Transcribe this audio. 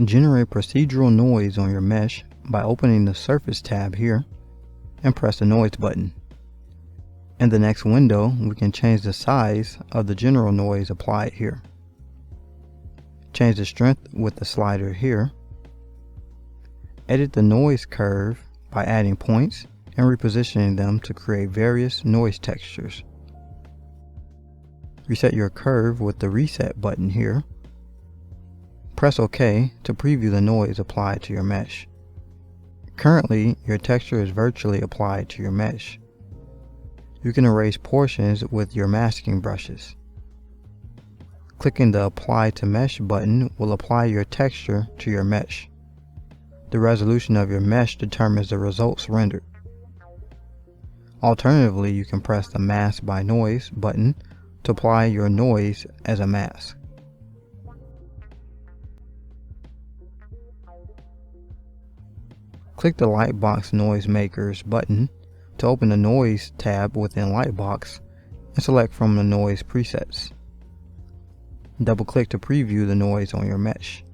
Generate procedural noise on your mesh by opening the Surface tab here and press the Noise button. In the next window, we can change the size of the general noise applied here. Change the strength with the slider here. Edit the noise curve by adding points and repositioning them to create various noise textures. Reset your curve with the Reset button here. Press OK to preview the noise applied to your mesh. Currently, your texture is virtually applied to your mesh. You can erase portions with your masking brushes. Clicking the Apply to Mesh button will apply your texture to your mesh. The resolution of your mesh determines the results rendered. Alternatively, you can press the Mask by Noise button to apply your noise as a mask. Click the Lightbox NoiseMakers button to open the Noise tab within Lightbox and select from the noise presets. Double-click to preview the noise on your mesh.